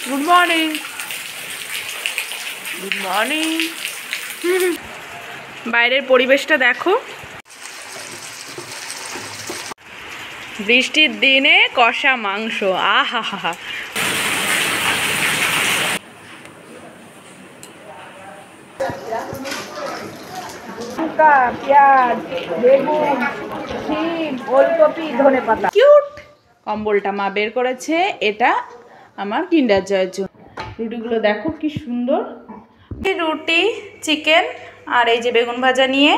Good morning. Good morning. বাইরের পরিবেশটা দেখো, বৃষ্টির দিনে কষা মাংস, আহা হা হা। লঙ্কা, পেঁয়াজ, বেগুন, শিম, ওলকপি, ধনেপাতা। কিউট কম্বলটা মা বের করেছে, এটা আমার কিন্ডার জয়ের জন্য। রুটিগুলো দেখো কি সুন্দর, রুটি, চিকেন আর এই যে বেগুন ভাজা নিয়ে।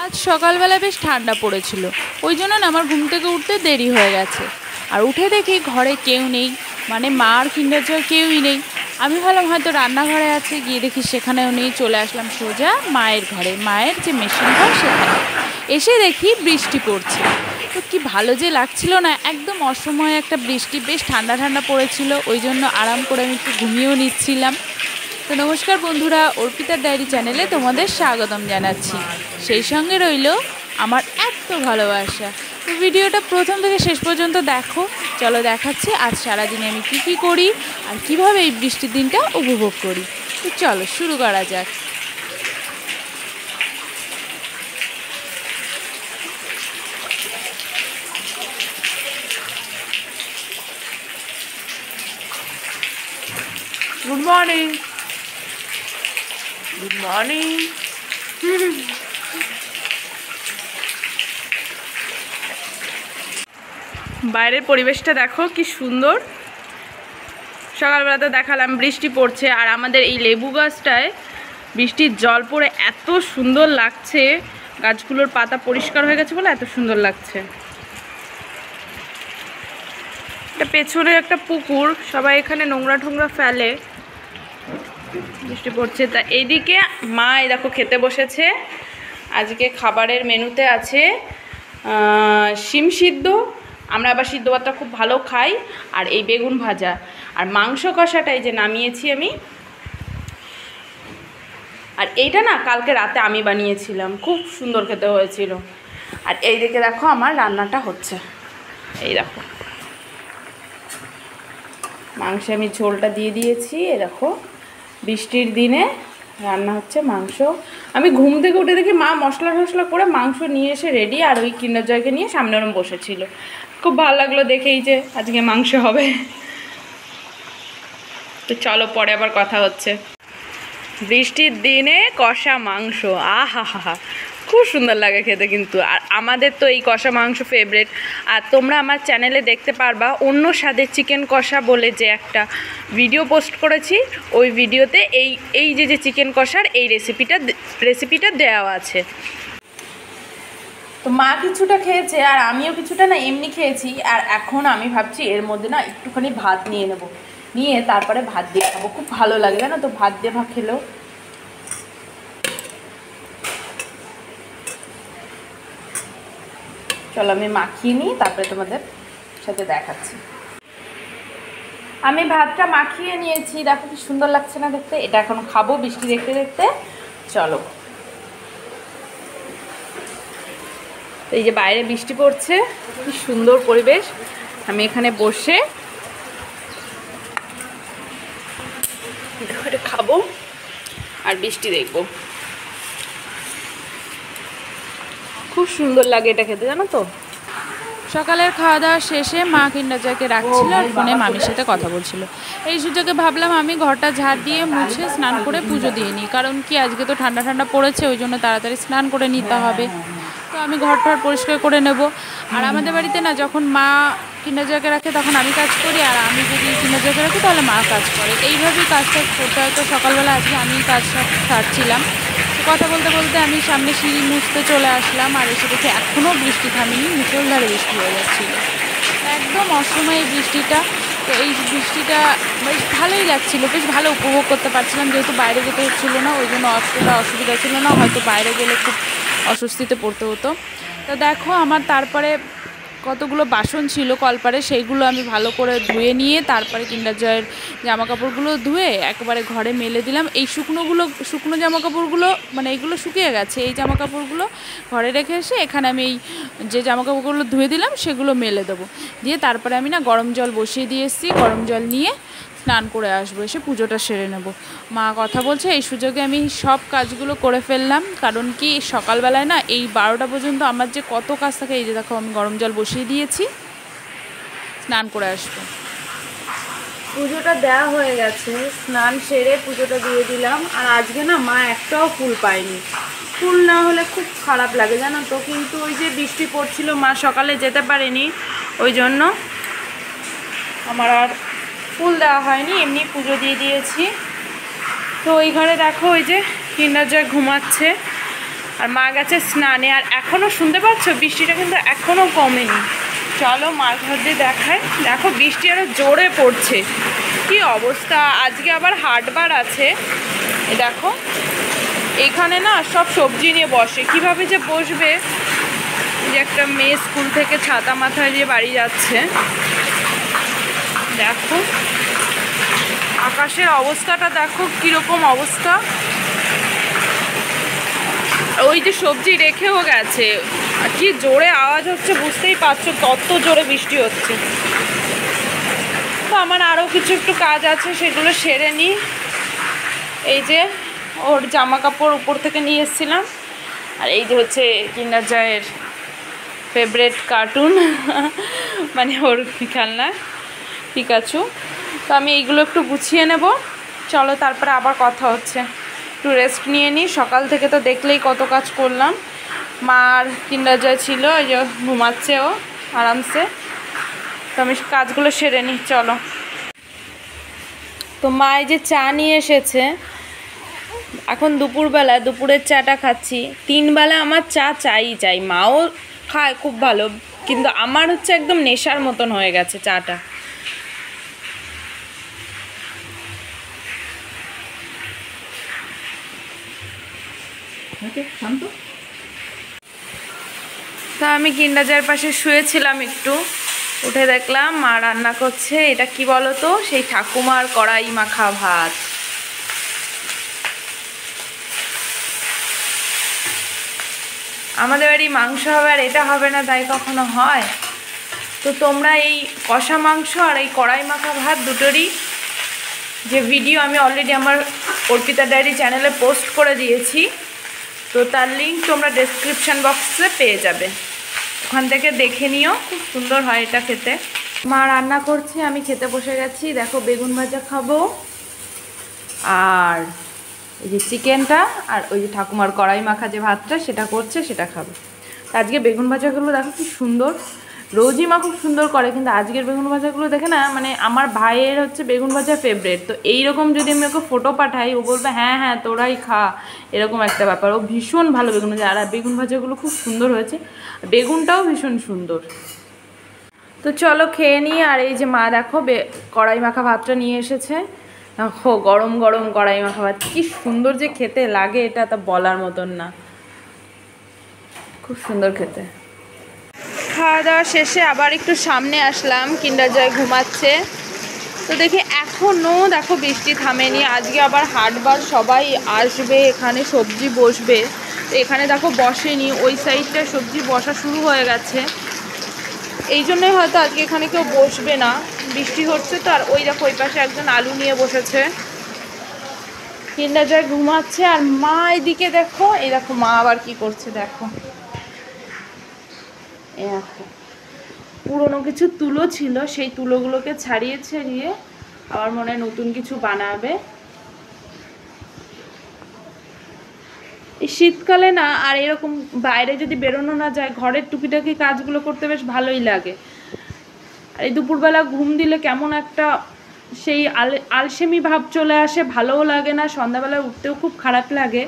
আজ সকালবেলা বেশ ঠান্ডা পড়েছিল, ওই জন্য না আমার ঘুম থেকে উঠতে দেরি হয়ে গেছে। আর উঠে দেখি ঘরে কেউ নেই, মানে মা আর কিন্ডার জয় কেউই নেই। আমি ভাবলাম হয়তো রান্নাঘরে আছে, গিয়ে দেখি সেখানেও নেই। চলে আসলাম সোজা মায়ের ঘরে, মায়ের যে মেশিন ঘর সেখানে। এসে দেখি বৃষ্টি পড়ছে, তো কি ভালো যে লাগছিল না, একদম অসময়ে একটা বৃষ্টি, বেশ ঠান্ডা ঠান্ডা পড়েছিল, ওই জন্য আরাম করে আমি একটু ঘুমিয়েও নিচ্ছিলাম। তো নমস্কার বন্ধুরা, অর্পিতার ডায়েরি চ্যানেলে তোমাদের স্বাগতম জানাচ্ছি, সেই সঙ্গে রইল আমার এত ভালোবাসা। তো ভিডিওটা প্রথম থেকে শেষ পর্যন্ত দেখো। চলো দেখাচ্ছি আজ সারাদিনে আমি কী করি আর কিভাবে এই বৃষ্টির দিনটা উপভোগ করি। তো চলো শুরু করা যাক। Good morning. Good morning. বাইরের পরিবেশটা দেখো কি সুন্দর। সকালবেলা তো দেখালাম বৃষ্টি পড়ছে, আর আমাদের এই লেবু গাছটায় বৃষ্টির জল পড়ে এত সুন্দর লাগছে, গাছগুলোর পাতা পরিষ্কার হয়ে গেছে বলে এত সুন্দর লাগছে। এটা পেছনে একটা পুকুর, সবাই এখানে নোংরা টোংরা ফেলে, বৃষ্টি পড়ছে। তা এইদিকে মা এই দেখো খেতে বসেছে। আজকে খাবারের মেনুতে আছে শিম সিদ্ধ, আমরা আবার সিদ্ধ ভাতটা খুব ভালো খাই, আর এই বেগুন ভাজা, আর মাংস কষাটাই যে নামিয়েছি আমি। আর এইটা না কালকে রাতে আমি বানিয়েছিলাম, খুব সুন্দর খেতে হয়েছিল। আর এই দিকে দেখো আমার রান্নাটা হচ্ছে, এই দেখো মাংসে আমি ঝোলটা দিয়ে দিয়েছি। এ দেখো বৃষ্টির দিনে রান্না হচ্ছে মাংস। আমি ঘুম থেকে উঠে দেখি মা মশলা টশলা করে মাংস নিয়ে এসে রেডি, আর ওই কিন্ডার জয়কে নিয়ে সামনে ওরম বসেছিল। খুব ভালো লাগলো দেখেই যে আজকে মাংস হবে। তো চলো পরে আবার কথা হচ্ছে। বৃষ্টির দিনে কষা মাংস, আহা হা হা, খুব সুন্দর লাগে খেতে কিন্তু। আর আমাদের তো এই কষা মাংস ফেভারিট। আর তোমরা আমার চ্যানেলে দেখতে পারবা অন্য স্বাদের চিকেন কষা বলে যে একটা ভিডিও পোস্ট করেছি, ওই ভিডিওতে এই যে চিকেন কষার এই রেসিপিটা দেওয়া আছে। তো মা কিছুটা খেয়েছে আর আমিও কিছুটা না এমনি খেয়েছি। আর এখন আমি ভাবছি এর মধ্যে না একটুখানি ভাত নিয়ে নেব, নিয়ে তারপরে ভাত দিয়ে খাবো, খুব ভালো লাগে জানো তো ভাত দিয়ে ভাত খেলেও। চলো আমি মাখিয়ে নিই, তারপরে তোমাদের সাথে দেখাচ্ছি। আমি ভাতটা মাখিয়ে নিয়েছি, দেখো কি সুন্দর লাগছে না দেখতে। এটা এখন খাবো বৃষ্টি দেখতে দেখতে। চলো, এই যে বাইরে বৃষ্টি পড়ছে, কি সুন্দর পরিবেশ। আমি এখানে বসে এটা খাবো আর বৃষ্টি দেখবো, খুব সুন্দর লাগে এটা খেতে জানো তো। সকালের খাওয়া দাওয়া শেষে মা কিন্ডার জয়কে রাখছিল আর ফোনে মামির সাথে কথা বলছিল। এই সুযোগে ভাবলাম আমি ঘরটা ঝাড় দিয়ে মুছে স্নান করে পুজো দিয়ে নিই, কারণ কি আজকে তো ঠান্ডা ঠান্ডা পড়েছে, ওই জন্য তাড়াতাড়ি স্নান করে নিতে হবে। তো আমি ঘরটা পরিষ্কার করে নেব। আর আমাদের বাড়িতে না যখন মা কিন্ডার জয়কে রাখে তখন আমি কাজ করি, আর আমি যদি কিন্ডার জয়কে রাখি তাহলে মা কাজ করে, এইভাবেই কাজটা করতে হয়। তো সকালবেলা আজকে আমি কাজটা ছাড়ছিলাম, কথা বলতে বলতে আমি সামনে সিঁড়ি মুছতে চলে আসলাম। আর এসে দেখে এখনও বৃষ্টি থামেনি, মুষলধারে বৃষ্টি হয়ে যাচ্ছিল, একদম অসময়ে বৃষ্টিটা। তো এই বৃষ্টিটা বেশ ভালোই লাগছিল, বেশ ভালো উপভোগ করতে পারছিলাম, যেহেতু বাইরে যেতে হচ্ছিলো না, ওই জন্য অতটা অসুবিধা ছিল না। হয়তো বাইরে গেলে খুব অস্বস্তিতে পড়তে হতো। তো দেখো আমার তারপরে কতগুলো বাসন ছিল কলপারে, সেইগুলো আমি ভালো করে ধুয়ে নিয়ে তারপরে কিন্ডার জয়ের জামা কাপড়গুলো ধুয়ে একেবারে ঘরে মেলে দিলাম। এই শুকনো জামা কাপড়গুলো মানে এইগুলো শুকিয়ে গেছে, এই জামা কাপড়গুলো ঘরে রেখে এসে এখানে আমি এই যে জামা কাপড়গুলো ধুয়ে দিলাম সেগুলো মেলে দেবো। দিয়ে তারপরে আমি না গরম জল বসিয়ে দিয়ে এসেছি, গরম জল নিয়ে স্নান করে আসবো, এসে পুজোটা সেরে নেব। মা কথা বলছে, এই সুযোগে আমি সব কাজগুলো করে ফেললাম। কারণ কি সকালবেলায় না এই 12টা পর্যন্ত আমার যে কত কাজ থাকে। এই যে দেখো আমি গরম জল বসিয়ে দিয়েছি, স্নান করে আসবো। পুজোটা দেওয়া হয়ে গেছে, স্নান সেরে পুজোটা দিয়ে দিলাম। আর আজকে না মা একটাও ফুল পায়নি। ফুল না হলে খুব খারাপ লাগে জানো তো, কিন্তু ওই যে বৃষ্টি পড়ছিল, মা সকালে যেতে পারেনি, ওই জন্য আমার আর ফুল দেওয়া হয়নি, এমনি পুজো দিয়ে দিয়েছি। তো ওই ঘরে দেখো ওই যে কিন্ডার জয় ঘুমাচ্ছে আর মা গেছে স্নানে। আর এখনও শুনতে পাচ্ছ বৃষ্টিটা কিন্তু এখনও কমেনি। চলো মার ঘর দিয়ে দেখায়। দেখো বৃষ্টি আরও জোরে পড়ছে, কি অবস্থা। আজকে আবার হাটবার আছে। দেখো এখানে না সব সবজি নিয়ে বসে, কিভাবে যে বসবে। যে একটা মেয়ে স্কুল থেকে ছাতা মাথায় দিয়ে বাড়ি যাচ্ছে। দেখো আকাশের অবস্থাটা দেখো কীরকম অবস্থা। ওই যে সবজি রেখেও গেছে, আর কি জোরে আওয়াজ হচ্ছে বুঝতেই পারছো, তত জোরে বৃষ্টি হচ্ছে। তো আমার আরও কিছু একটু কাজ আছে, সেগুলো সেরে নিই। এই যে ওর জামা কাপড় উপর থেকে নিয়ে এসেছিলাম। আর এই যে হচ্ছে কিন্ডার জয়ের ফেভারিট কার্টুন, মানে ওর খেলনা পিকাচু। তো আমি এইগুলো একটু গুছিয়ে নেব। চলো তারপরে আবার কথা হচ্ছে। একটু রেস্ট নিয়ে নিই, সকাল থেকে তো দেখলেই কত কাজ করলাম। মার কিন্ডার জয় ছিল, ওই যে ঘুমাচ্ছে ও আরামসে। তো আমি কাজগুলো সেরে নিই, চলো। তো মা এই যে চা নিয়ে এসেছে, এখন দুপুরবেলা দুপুরের চাটা খাচ্ছি। 3 বেলা আমার চা চাই। মাও খায় খুব ভালো, কিন্তু আমার হচ্ছে একদম নেশার মতন হয়ে গেছে চাটা। তা আমি কিন্ডার জয়ের পাশে শুয়েছিলাম, একটু উঠে দেখলাম মা রান্না করছে। এটা কি বলো তো, সেই ঠাকুমার কড়াই মাখা ভাত। আমাদের বাড়ি মাংস হবে আর এটা হবে না, তাই কখনো হয়? তো তোমরা এই কষা মাংস আর এই কড়াই মাখা ভাত দুটোরই যে ভিডিও আমি অলরেডি আমার অর্পিতা ডায়েরি চ্যানেলে পোস্ট করে দিয়েছি, তো তার লিঙ্ক তোমরা ডেসক্রিপশান বক্সে পেয়ে যাবে, ওখান থেকে দেখে নিও। খুব সুন্দর হয় এটা খেতে। মা রান্না করছে, আমি খেতে বসে গেছি। দেখো বেগুন ভাজা খাবো, আর এই যে চিকেনটা, আর ওই যে ঠাকুমার কড়াই মাখা যে ভাতটা সেটা করছে, সেটা খাবো। আজকে বেগুন ভাজাগুলো দেখো কি সুন্দর। রোজই মা খুব সুন্দর করে, কিন্তু আজকের বেগুন ভাজাগুলো দেখে না, মানে আমার ভাইয়ের হচ্ছে বেগুন ভাজা ফেভারিট। তো এইরকম যদি আমি ওকে ফটো পাঠাই, ও বলবে হ্যাঁ হ্যাঁ তোরাই খা, এরকম একটা ব্যাপার। ও ভীষণ ভালো বেগুন ভাজা, আর বেগুন ভাজাগুলো খুব সুন্দর হয়েছে, বেগুনটাও ভীষণ সুন্দর। তো চলো খেয়ে নিই। আর এই যে মা দেখো কড়াই মাখা ভাতটা নিয়ে এসেছে। দেখো গরম গরম কড়াই মাখা ভাত, কি সুন্দর যে খেতে লাগে, এটা তা বলার মতন না, খুব সুন্দর খেতে। খাওয়া দাওয়া শেষে আবার একটু সামনে আসলাম, কিন্ডার জয় ঘুমাচ্ছে। তো দেখি এখনও দেখো বৃষ্টি থামেনি। আজকে আবার হাটবার, সবাই আসবে এখানে, সবজি বসবে। তো এখানে দেখো বসেনি, ওই সাইডটা সবজি বসা শুরু হয়ে গেছে। এই জন্যই হয়তো আজকে এখানে কেউ বসবে না, বৃষ্টি হচ্ছে তো। আর ওই দেখো ওই পাশে একজন আলু নিয়ে বসেছে। কিন্ডার জয় ঘুমাচ্ছে, আর মা এদিকে দেখো, এই দেখো মা আবার কি করছে দেখো। দেখো পুরনো কিছু তুলো ছিল, সেই তুলোগুলোকে ছাড়িয়ে আবার মনে হয় নতুন কিছু বানাবে। এই শীতকালে না আর এরকম বাইরে যদি বেরোনো না যায়, ঘরের টুকিটাকি কাজগুলো করতে বেশ ভালোই লাগে। আর এই দুপুরবেলা ঘুম দিলে কেমন একটা সেই আলসেমি ভাব চলে আসে, ভালোও লাগে না, সন্ধ্যাবেলা উঠতেও খুব খারাপ লাগে।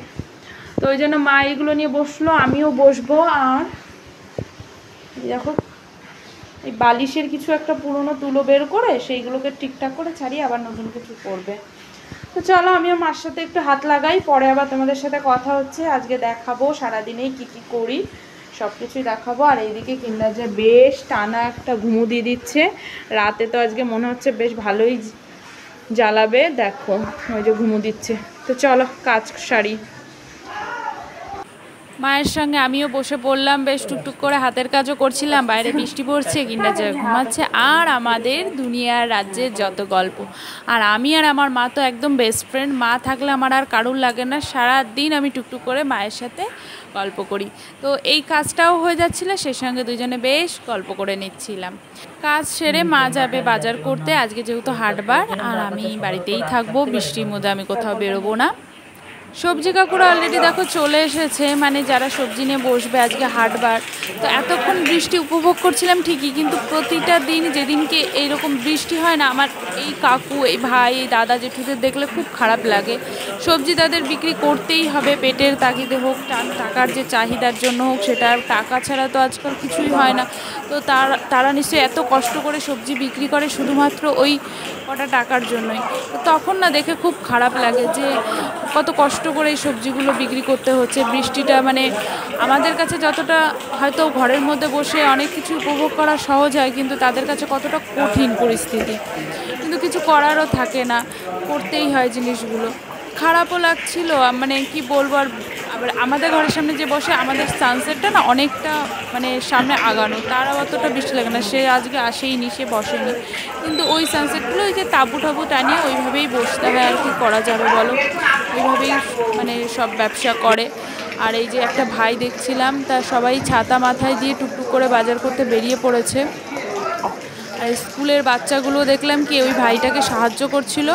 তো ওই জন্য মা এগুলো নিয়ে বসলো, আমিও বসবো। আর দেখো এই বালিশের কিছু একটা পুরনো তুলো বের করে সেইগুলোকে ঠিকঠাক করে ছাড়িয়ে আবার নতুন কিছু করবে। তো চলো আমিও মার সাথে একটু হাত লাগাই, পরে আবার তোমাদের সাথে কথা হচ্ছে। আজকে দেখাবো সারাদিনেই কি কি করি, সব কিছুই দেখাবো। আর এইদিকে কিন্ডার জয় বেশ টানা একটা ঘুমু দিয়ে দিচ্ছে। রাতে তো আজকে মনে হচ্ছে বেশ ভালোই জ্বালাবে, দেখো ওই যে ঘুমু দিচ্ছে। তো চলো কাজ সারি। মায়ের সঙ্গে আমিও বসে পড়লাম, বেশ টুকটুক করে হাতের কাজও করছিলাম। বাইরে বৃষ্টি পড়ছে, কিন্ডার জয় ঘুমাচ্ছে, আর আমাদের দুনিয়ার রাজ্যের যত গল্প। আর আমি আর আমার মা তো একদম বেস্ট ফ্রেন্ড। মা থাকলে আমার আর কারুর লাগে না, সারা দিন আমি টুকটুক করে মায়ের সাথে গল্প করি। তো এই কাজটাও হয়ে যাচ্ছিলো, সেই সঙ্গে দুজনে বেশ গল্প করে নিচ্ছিলাম। কাজ সেরে মা যাবে বাজার করতে, আজকে যেহেতু হাটবার, আর আমি বাড়িতেই থাকবো, বৃষ্টির মধ্যে আমি কোথাও বেরোবো না। সবজি কাকুরা অলরেডি দেখো চলে এসেছে, মানে যারা সবজি নিয়ে বসবে, আজকে হাটবার। তো এতক্ষণ বৃষ্টি উপভোগ করছিলাম ঠিকই, কিন্তু প্রতিটা দিন যেদিনকে এইরকম বৃষ্টি হয় না, আমার এই কাকু, এই ভাই, এই দাদা জেঠুদের দেখলে খুব খারাপ লাগে। সবজি তাদের বিক্রি করতেই হবে, পেটের তাগিদে হোক, টাকার যে চাহিদার জন্য হোক, সেটা টাকা ছাড়া তো আজকাল কিছুই হয় না। তো তারা নিশ্চয়ই এত কষ্ট করে সবজি বিক্রি করে শুধুমাত্র ওই কটা টাকার জন্যই। তো তখন না দেখে খুব খারাপ লাগে যে কত কষ্ট করে এই সবজিগুলো বিক্রি করতে হচ্ছে। বৃষ্টিটা মানে আমাদের কাছে যতটা হয়তো ঘরের মধ্যে বসে অনেক কিছু উপভোগ করা সহজ হয়, কিন্তু তাদের কাছে কতটা কঠিন পরিস্থিতি। কিন্তু কিছু করারও থাকে না, করতেই হয় জিনিসগুলো। খারাপও লাগছিল, মানে কি বলবো। আর আবার আমাদের ঘরের সামনে যে বসে, আমাদের সানসেটটা না অনেকটা মানে সামনে আগানো, তারা অতটা বৃষ্টি লাগে না। সে আজকে আসেইনি, সে বসেনি, কিন্তু ওই সানসেটগুলো ওই যে তাঁবু টাবু টানিয়ে ওইভাবেই বসতে হয়। আর কি করা যাবে বলো, ওইভাবেই মানে সব ব্যবসা করে। আর এই যে একটা ভাই দেখছিলাম, তা সবাই ছাতা মাথায় দিয়ে টুকটুক করে বাজার করতে বেরিয়ে পড়েছে। আর স্কুলের বাচ্চাগুলো দেখলাম কি ওই ভাইটাকে সাহায্য করছিল।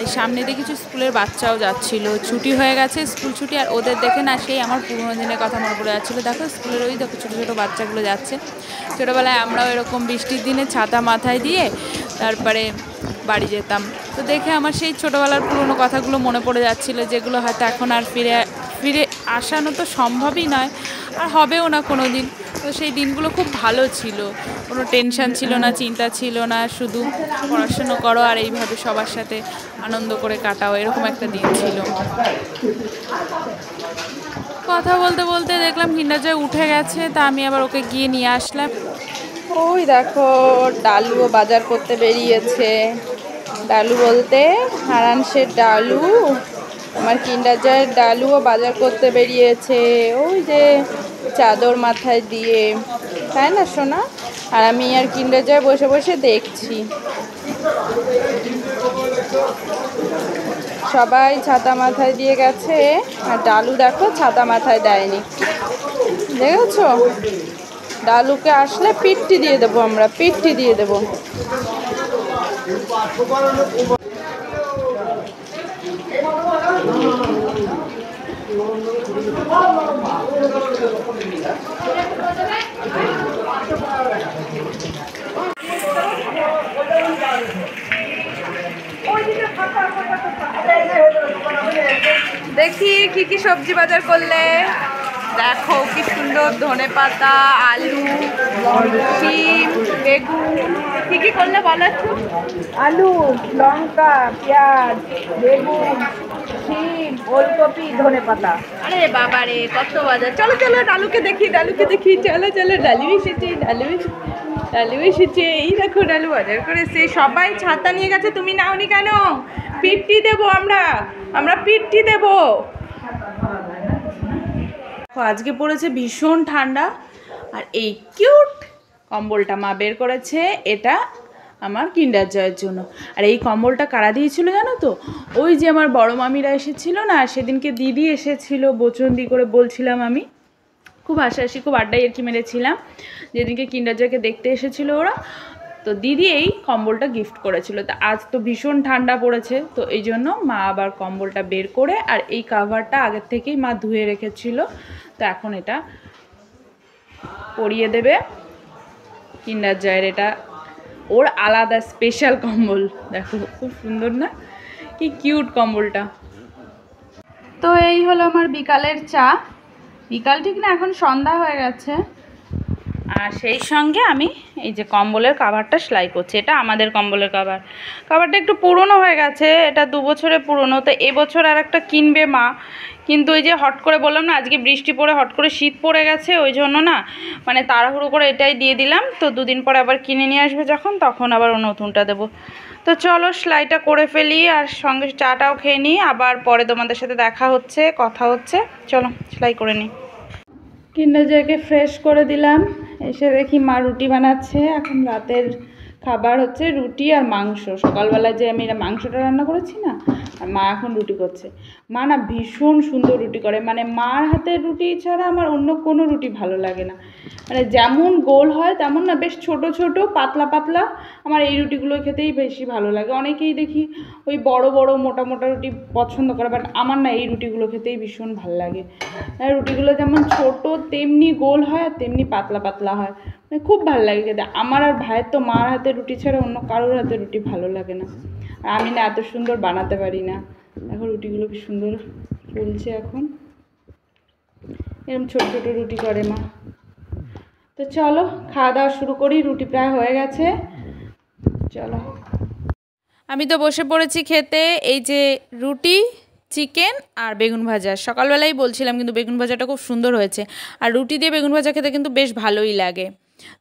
এই সামনে দিয়ে কিছু স্কুলের বাচ্চাও যাচ্ছিল, ছুটি হয়ে গেছে, স্কুল ছুটি। আর ওদের দেখে না সেই আমার পুরোনো দিনের কথা মনে পড়ে যাচ্ছিলো। দেখো স্কুলের ওই দেখো ছোটো ছোটো বাচ্চাগুলো যাচ্ছে। ছোটোবেলায় আমরাও এরকম বৃষ্টির দিনে ছাতা মাথায় দিয়ে তারপরে বাড়ি যেতাম। তো দেখে আমার সেই ছোটোবেলার পুরোনো কথাগুলো মনে পড়ে যাচ্ছিলো, যেগুলো হয়তো এখন আর ফিরে আসানো তো সম্ভবই নয়, আর হবেও না কোনো দিন। তো সেই দিনগুলো খুব ভালো ছিল, কোনো টেনশান ছিল না, চিন্তা ছিল না, শুধু পড়াশুনো করো আর এইভাবে সবার সাথে আনন্দ করে কাটাও, এরকম একটা দিন ছিল। কথা বলতে বলতে দেখলাম কিন্ডার জয় উঠে গেছে, তা আমি আবার ওকে গিয়ে নিয়ে আসলাম। ওই দেখো ডালুও বাজার করতে বেরিয়েছে। ডালু বলতে হারাংশের ডালু, আমার কিন্ডার জয়ের ডালুও বাজার করতে বেরিয়েছে, ওই যে চাদর মাথায় দিয়ে, তাই না সোনা? আর আমি আর কিন্ডার জয় বসে বসে দেখছি। সবাই ছাতা মাথায় দিয়ে গেছে, আর ডালু দেখো ছাতা মাথায় দেয়নি, দেখেছো? ডালুকে আসলে পিট্টি দিয়ে দেবো, আমরা পিট্টি দিয়ে দেবো। দেখি কি কি সবজি বাজার করলে। দেখো কি সুন্দর ধনেপাতা, আলু, শিম, বেগুন। কি কি করলে বলো একটু? আলু, লঙ্কা, পেঁয়াজ, বেগুন, শিম, ওলকপি, ধনেপাতা। আরে বাবা রে, কত বাজার! চলো চলো ডালুকে দেখি, ডালুকে দেখি, চলো চলো। ডালু এসেছে, ডালু এসেছে। এই দেখো ডালু বাজার করেছে। সবাই ছাতা নিয়ে গেছে, তুমি নাওনি কেন? পিট্টি দেবো আমরা পিট্টি দেবো। আজকে পড়েছে ভীষণ ঠান্ডা, আর এই কিউট কম্বলটা মা বের করেছে, এটা আমার কিন্ডার জয়ের জন্য। আর এই কম্বলটা কারা দিয়েছিল জানো তো? ওই যে আমার বড় মামিরা এসেছিল না, সেদিনকে দিদি এসেছিল, বচন্দি করে বলছিলাম আমি, খুব হাসাহাসি খুব আড্ডাই আর কি মেরেছিলাম যেদিনকে কিন্ডার জয়কে দেখতে এসেছিল ওরা। তো দিদি এই কম্বলটা গিফট করেছিল। তা আজ তো ভীষণ ঠান্ডা পড়েছে, তো এই জন্য মা আবার কম্বলটা বের করে, আর এই কাভারটা আগের থেকেই মা ধুয়ে রেখেছিল, তো এখন এটা পরিয়ে দেবে কিন্ডার জয়ের। এটা ওর আলাদা স্পেশাল কম্বল, দেখো খুব সুন্দর না? কি কিউট কম্বলটা। তো এই হলো আমার বিকালের চা। বিকাল ঠিক না, এখন সন্ধ্যা হয়ে গেছে। আর সেই সঙ্গে আমি এই যে কম্বলের কাভারটা সেলাই করছি। এটা আমাদের কম্বলের কাভারটা একটু পুরনো হয়ে গেছে, এটা 2 বছরের পুরনো। তো এবছর আর একটা কিনবে মা, কিন্তু ওই যে হট করে বললাম না আজকে বৃষ্টি পড়ে হট করে শীত পড়ে গেছে, ওই জন্য না মানে তাড়াহুড়ো করে এটাই দিয়ে দিলাম। তো 2 দিন পরে আবার কিনে নিয়ে আসবে যখন, তখন আবার নতুনটা দেবো। তো চলো সেলাইটা করে ফেলি আর সঙ্গে চাটাও খেয়ে নিই, আবার পরে তোমাদের সাথে দেখা হচ্ছে, কথা হচ্ছে। চলো সেলাই করে নিই। কিন্ডার জয়কে ফ্রেশ করে দিলাম, এসে দেখি মা রুটি বানাচ্ছে। এখন রাতের খাবার হচ্ছে রুটি আর মাংস। সকালবেলায় যে আমি মাংসটা রান্না করেছি না, আর মা এখন রুটি করছে। মা না ভীষণ সুন্দর রুটি করে, মানে মার হাতের রুটি ছাড়া আমার অন্য কোনো রুটি ভালো লাগে না। মানে যেমন গোল হয় তেমন না, বেশ ছোট ছোট পাতলা পাতলা। আমার এই রুটিগুলো খেতেই বেশি ভালো লাগে। অনেকেই দেখি ওই বড় বড় মোটা মোটা রুটি পছন্দ করে, বাট আমার না এই রুটিগুলো খেতেই ভীষণ ভালো লাগে। রুটিগুলো যেমন ছোট তেমনি গোল হয় আর তেমনি পাতলা পাতলা হয়, মানে খুব ভালো লাগে খেতে। আমার আর ভাইয়ের তো মার হাতে রুটি ছাড়া অন্য কারোর হাতে রুটি ভালো লাগে না। আর আমি না এত সুন্দর বানাতে পারি না। এখন রুটিগুলো কি সুন্দর ফুলছে, এখন এরকম ছোট ছোট রুটি করে মা। তো চলো খাওয়া দাওয়া শুরু করি, রুটি প্রায় হয়ে গেছে, চলো। আমি তো বসে পড়েছি খেতে। এই যে রুটি, চিকেন আর বেগুন ভাজা। সকালবেলাই বলছিলাম কিন্তু বেগুন ভাজাটা খুব সুন্দর হয়েছে, আর রুটি দিয়ে বেগুন ভাজা খেতে কিন্তু বেশ ভালোই লাগে।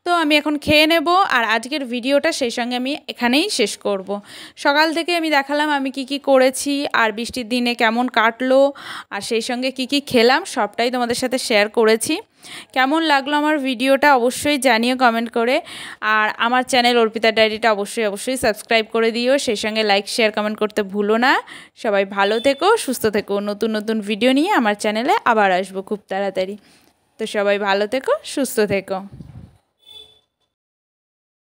তো আমি এখন খেয়ে নেব, আর আজকের ভিডিওটা সেই সঙ্গে আমি এখানেই শেষ করব। সকাল থেকে আমি দেখালাম আমি কি কি করেছি, আর বৃষ্টির দিনে কেমন কাটলো, আর সেই সঙ্গে কি কি খেলাম সবটাই তোমাদের সাথে শেয়ার করেছি। কেমন লাগলো আমার ভিডিওটা অবশ্যই জানিও কমেন্ট করে। আর আমার চ্যানেল অর্পিতা ডায়েরিটা অবশ্যই সাবস্ক্রাইব করে দিও, সেই সঙ্গে লাইক শেয়ার কমেন্ট করতে ভুলো না। সবাই ভালো থেকো, সুস্থ থেকো। নতুন নতুন ভিডিও নিয়ে আমার চ্যানেলে আবার আসবো খুব তাড়াতাড়ি। তো সবাই ভালো থেকো, সুস্থ থেকো।